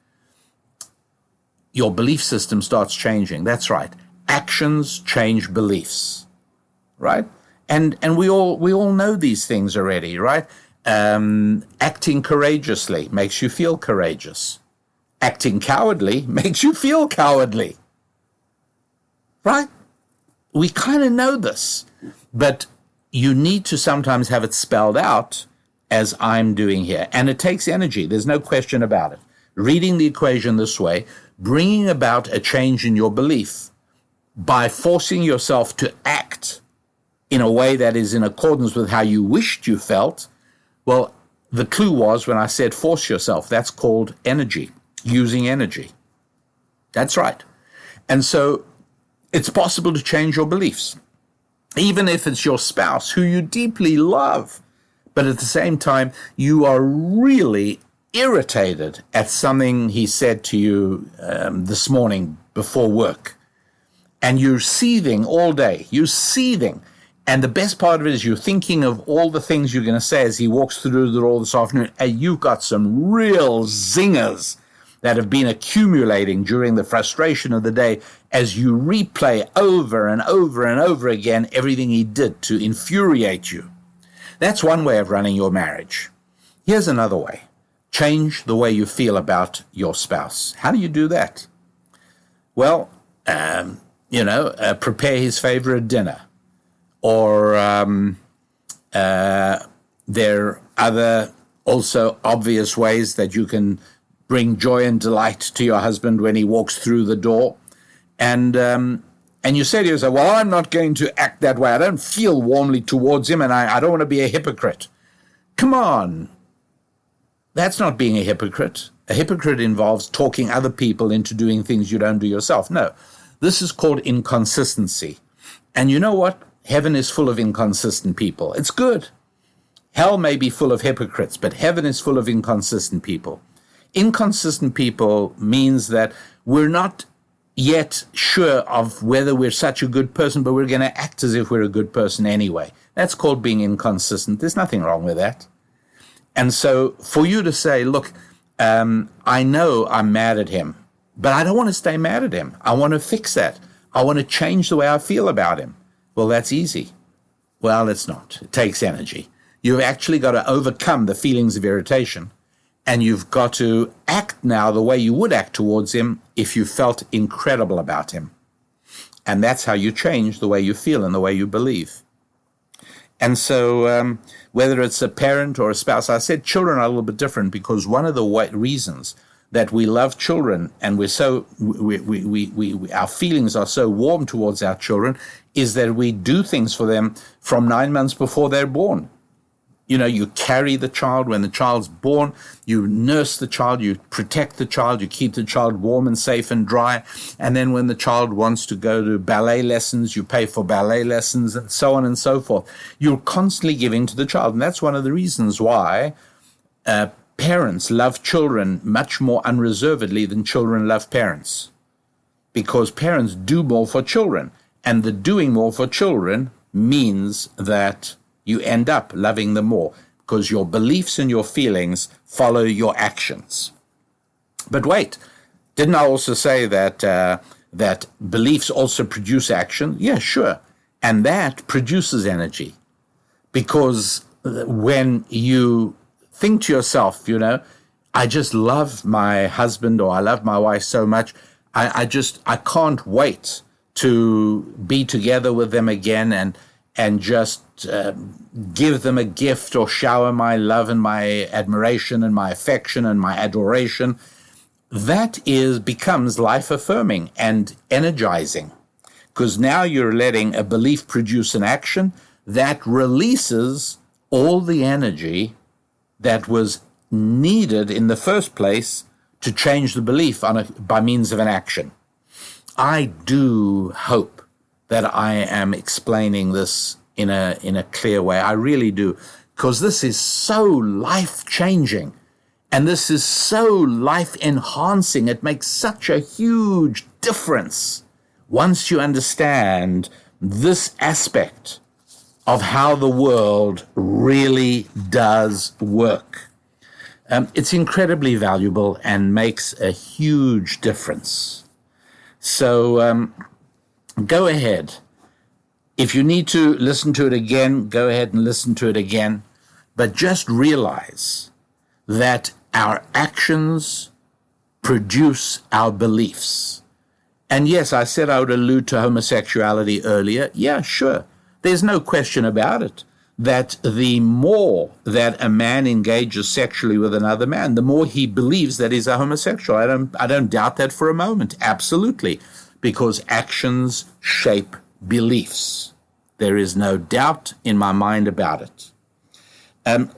your belief system starts changing. That's right. Actions change beliefs, right? And we all know these things already, right? Acting courageously makes you feel courageous. Acting cowardly makes you feel cowardly, right? We kind of know this, but you need to sometimes have it spelled out as I'm doing here. And it takes energy. There's no question about it. Reading the equation this way, bringing about a change in your belief by forcing yourself to act in a way that is in accordance with how you wished you felt. Well, the clue was when I said force yourself, that's called energy, using energy. That's right. And so it's possible to change your beliefs. Even if it's your spouse who you deeply love, but at the same time, you are really irritated at something he said to you this morning before work. And you're seething all day. You're seething. And the best part of it is you're thinking of all the things you're going to say as he walks through the door this afternoon. And you've got some real zingers that have been accumulating during the frustration of the day as you replay over and over and over again everything he did to infuriate you. That's one way of running your marriage. Here's another way. Change the way you feel about your spouse. How do you do that? Well, prepare his favorite dinner. Or there are other also obvious ways that you can bring joy and delight to your husband when he walks through the door. And you say to yourself, well, I'm not going to act that way. I don't feel warmly towards him, and I don't want to be a hypocrite. Come on. That's not being a hypocrite. A hypocrite involves talking other people into doing things you don't do yourself. No, this is called inconsistency. And you know what? Heaven is full of inconsistent people. It's good. Hell may be full of hypocrites, but heaven is full of inconsistent people. Inconsistent people means that we're not yet sure of whether we're such a good person, but we're going to act as if we're a good person anyway. That's called being inconsistent. There's nothing wrong with that. And so for you to say, look, I know I'm mad at him, but I don't want to stay mad at him. I want to fix that. I want to change the way I feel about him. Well, that's easy. Well, it's not. It takes energy. You've actually got to overcome the feelings of irritation. And you've got to act now the way you would act towards him if you felt incredible about him. And that's how you change the way you feel and the way you believe. And so whether it's a parent or a spouse, I said children are a little bit different because one of the reasons that we love children and our feelings are so warm towards our children is that we do things for them from 9 months before they're born. You know, you carry the child when the child's born, you nurse the child, you protect the child, you keep the child warm and safe and dry. And then when the child wants to go to ballet lessons, you pay for ballet lessons and so on and so forth. You're constantly giving to the child. And that's one of the reasons why parents love children much more unreservedly than children love parents. Because parents do more for children. And the doing more for children means that you end up loving them more, because your beliefs and your feelings follow your actions. But wait, didn't I also say that that beliefs also produce action? Yeah, sure. And that produces energy. Because when you think to yourself, I just love my husband or I love my wife so much, I can't wait to be together with them again and just give them a gift or shower my love and my admiration and my affection and my adoration. That becomes life-affirming and energizing, because now you're letting a belief produce an action that releases all the energy that was needed in the first place to change the belief by means of an action. I do hope that I am explaining this in a clear way. I really do, because this is so life-changing and this is so life-enhancing. It makes such a huge difference once you understand this aspect of how the world really does work. It's incredibly valuable and makes a huge difference. So go ahead. If you need to listen to it again, go ahead and listen to it again. But just realize that our actions produce our beliefs. And yes, I said I would allude to homosexuality earlier. Yeah, sure. There's no question about it that the more that a man engages sexually with another man, the more he believes that he's a homosexual. I don't doubt that for a moment. Absolutely. Because actions shape beliefs. There is no doubt in my mind about it.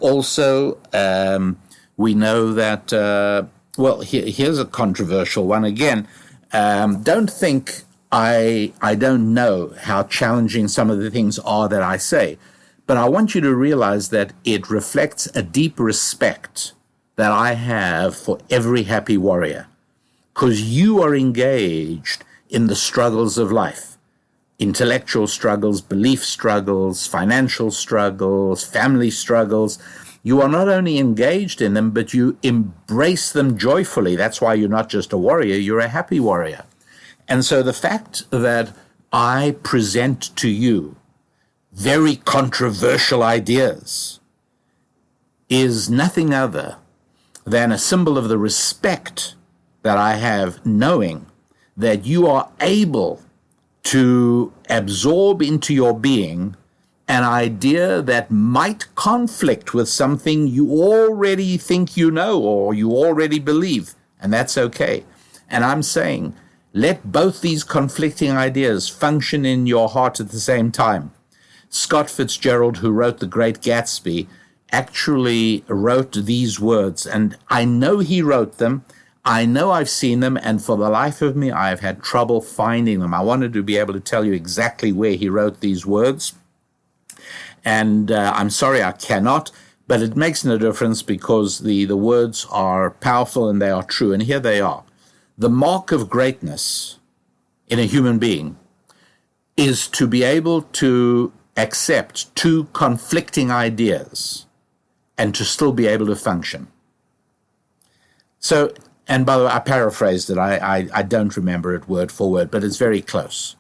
Also, we know that, here's a controversial one again. Don't think I don't know how challenging some of the things are that I say, but I want you to realize that it reflects a deep respect that I have for every happy warrior, because you are engaged in the struggles of life, intellectual struggles, belief struggles, financial struggles, family struggles. You are not only engaged in them, but you embrace them joyfully. That's why you're not just a warrior, you're a happy warrior. And so the fact that I present to you very controversial ideas is nothing other than a symbol of the respect that I have, knowing that you are able to absorb into your being an idea that might conflict with something you already think you know or you already believe, and that's okay. And I'm saying, let both these conflicting ideas function in your heart at the same time. Scott Fitzgerald, who wrote The Great Gatsby, actually wrote these words, and I know he wrote them. I know I've seen them, and for the life of me, I've had trouble finding them. I wanted to be able to tell you exactly where he wrote these words, and I'm sorry I cannot, but it makes no difference because the words are powerful and they are true, and here they are. The mark of greatness in a human being is to be able to accept two conflicting ideas and to still be able to function. So, and by the way, I paraphrased it. I don't remember it word for word, but it's very close.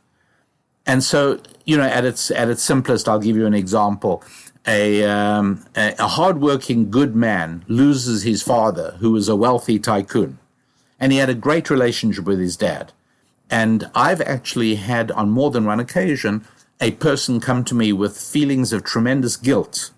And so, at its simplest, I'll give you an example. A hardworking good man loses his father, who was a wealthy tycoon, and he had a great relationship with his dad. And I've actually had, on more than one occasion, a person come to me with feelings of tremendous guilt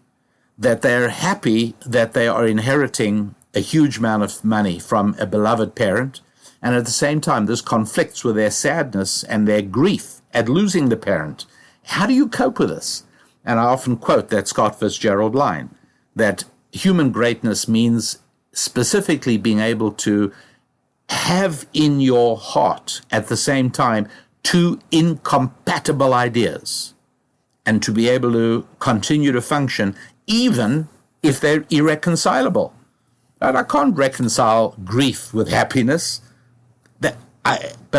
that they're happy that they are inheriting a huge amount of money from a beloved parent, and at the same time this conflicts with their sadness and their grief at losing the parent. How do you cope with this? And I often quote that Scott Fitzgerald line, that human greatness means specifically being able to have in your heart at the same time two incompatible ideas, and to be able to continue to function even if they're irreconcilable. And I can't reconcile grief with happiness, but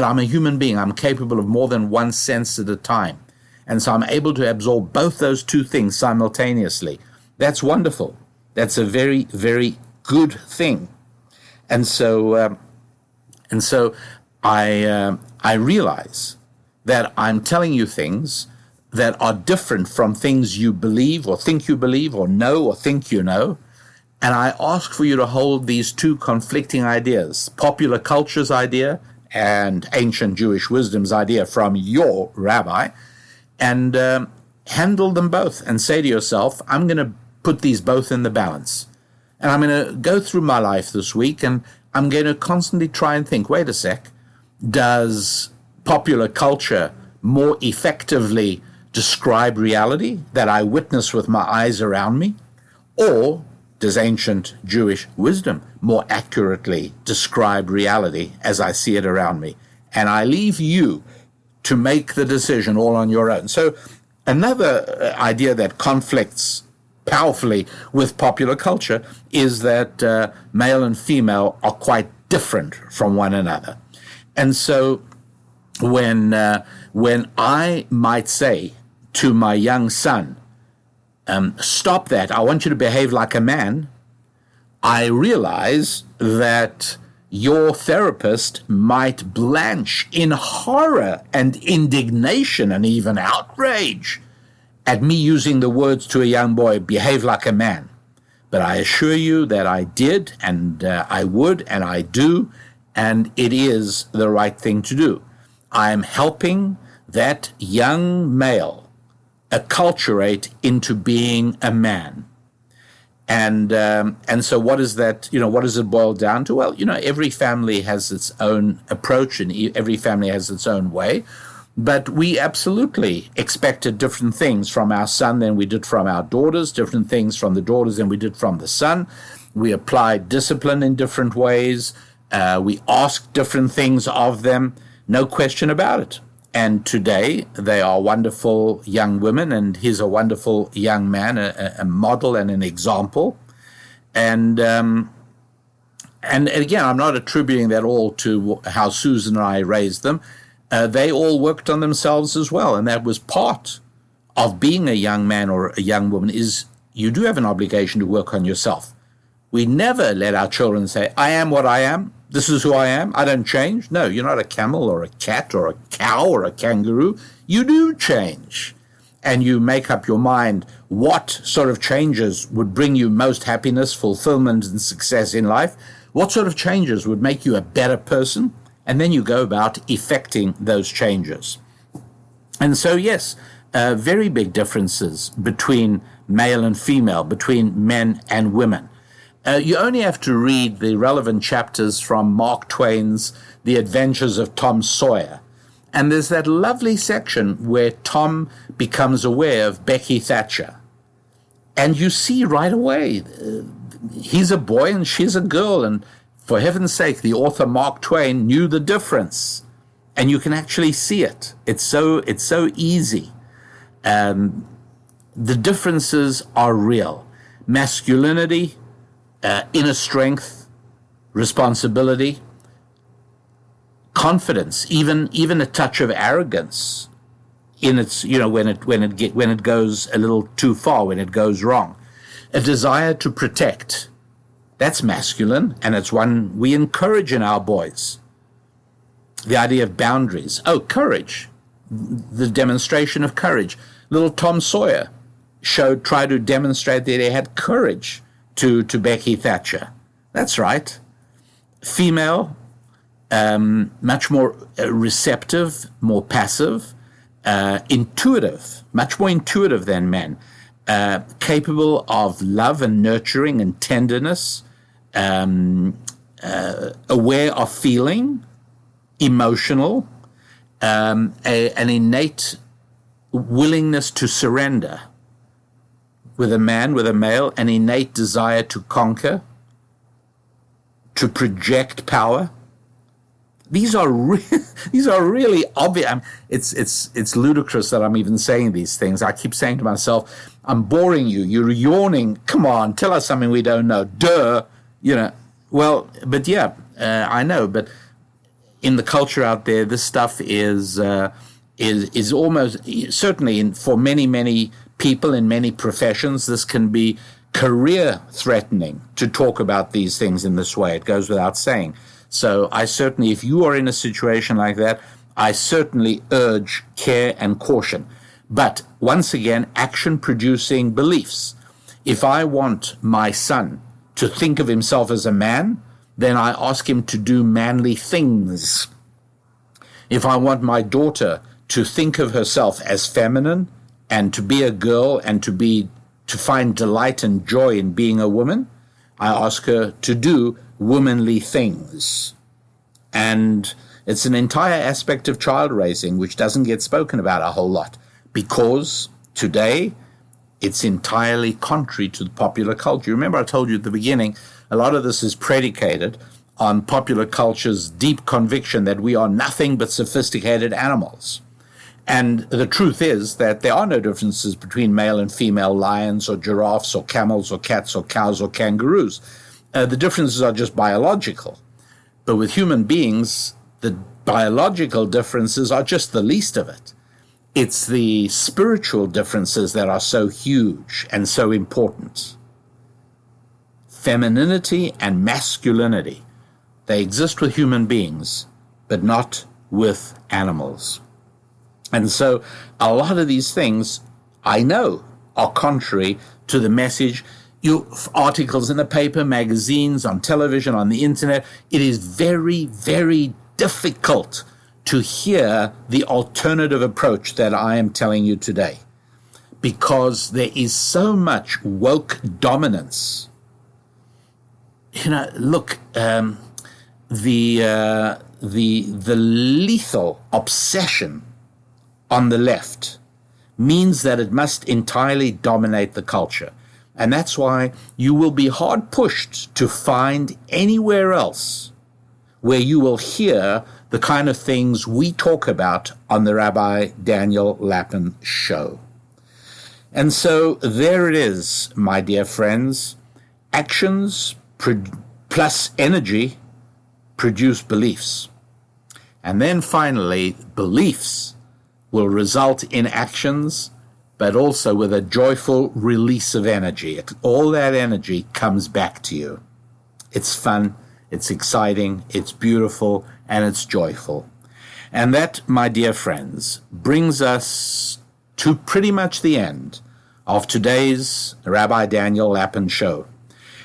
I'm a human being. I'm capable of more than one sense at a time. And so I'm able to absorb both those two things simultaneously. That's wonderful. That's a very, very good thing. And so I realize that I'm telling you things that are different from things you believe or think you believe or know or think you know. And I ask for you to hold these two conflicting ideas, popular culture's idea and ancient Jewish wisdom's idea from your rabbi, and handle them both and say to yourself, I'm going to put these both in the balance. And I'm going to go through my life this week, and I'm going to constantly try and think, wait a sec, does popular culture more effectively describe reality that I witness with my eyes around me? Or does ancient Jewish wisdom more accurately describe reality as I see it around me? And I leave you to make the decision all on your own. So another idea that conflicts powerfully with popular culture is that male and female are quite different from one another. And so when I might say to my young son, stop that, I want you to behave like a man, I realize that your therapist might blanch in horror and indignation and even outrage at me using the words to a young boy, behave like a man. But I assure you that I did, and I would, and I do, and it is the right thing to do. I am helping that young male acculturate into being a man. And so what is that, what does it boil down to? Well, every family has its own approach and every family has its own way. But we absolutely expected different things from our son than we did from our daughters, different things from the daughters than we did from the son. We applied discipline in different ways. We asked different things of them, no question about it. And today they are wonderful young women, and he's a wonderful young man, a model and an example. And again, I'm not attributing that all to how Susan and I raised them. They all worked on themselves as well, and that was part of being a young man or a young woman, is you do have an obligation to work on yourself. We never let our children say, I am what I am, this is who I am, I don't change. No, you're not a camel or a cat or a cow or a kangaroo. You do change, and you make up your mind what sort of changes would bring you most happiness, fulfillment, and success in life, what sort of changes would make you a better person, and then you go about effecting those changes. And so, yes, very big differences between male and female, between men and women. You only have to read the relevant chapters from Mark Twain's The Adventures of Tom Sawyer. And there's that lovely section where Tom becomes aware of Becky Thatcher. And you see right away, he's a boy and she's a girl, and for heaven's sake, the author Mark Twain knew the difference, and you can actually see it. It's so easy. The differences are real. Masculinity, inner strength, responsibility, confidence, even a touch of arrogance in its, when it goes a little too far, when it goes wrong, a desire to protect. That's masculine, and it's one we encourage in our boys. The idea of boundaries. Oh, courage. The demonstration of courage. Little Tom Sawyer tried to demonstrate that he had courage to Becky Thatcher. That's right. Female, much more receptive, more passive, intuitive, much more intuitive than men, capable of love and nurturing and tenderness, aware of feeling, emotional, an innate willingness to surrender. With a male, an innate desire to conquer, to project power. These are really obvious. It's ludicrous that I'm even saying these things. I keep saying to myself, I'm boring you. You're yawning. Come on, tell us something we don't know. Duh. Well, but yeah, I know. But in the culture out there, this stuff is is almost, certainly for many people in many professions, this can be career threatening to talk about these things in this way. It goes without saying. So I certainly, if you are in a situation like that, I certainly urge care and caution. But once again, action producing beliefs. If I want my son to think of himself as a man, then I ask him to do manly things. If I want my daughter to think of herself as feminine and to be a girl and to find delight and joy in being a woman, I ask her to do womanly things. And it's an entire aspect of child raising which doesn't get spoken about a whole lot, because today it's entirely contrary to the popular culture. Remember, I told you at the beginning, a lot of this is predicated on popular culture's deep conviction that we are nothing but sophisticated animals. And the truth is that there are no differences between male and female lions or giraffes or camels or cats or cows or kangaroos. The differences are just biological. But with human beings, the biological differences are just the least of it. It's the spiritual differences that are so huge and so important. Femininity and masculinity, they exist with human beings, but not with animals. And so a lot of these things, I know, are contrary to the message. Articles in the paper, magazines, on television, on the internet, it is very, very difficult to hear the alternative approach that I am telling you today, because there is so much woke dominance. Look, the lethal obsession on the left means that it must entirely dominate the culture. And that's why you will be hard pushed to find anywhere else where you will hear the kind of things we talk about on the Rabbi Daniel Lapin show. And so there it is, my dear friends. Actions plus energy produce beliefs. And then finally, beliefs will result in actions, but also with a joyful release of energy. All that energy comes back to you. It's fun, it's exciting, it's beautiful, and it's joyful. And that, my dear friends, brings us to pretty much the end of today's Rabbi Daniel Lapin show.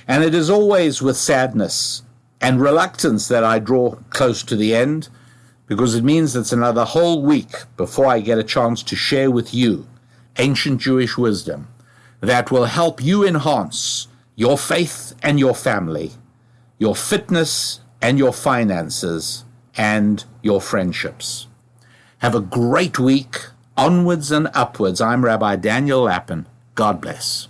And it is always with sadness and reluctance that I draw close to the end, because it means it's another whole week before I get a chance to share with you ancient Jewish wisdom that will help you enhance your faith and your family, your fitness and your finances, and your friendships. Have a great week. Onwards and upwards. I'm Rabbi Daniel Lapin. God bless.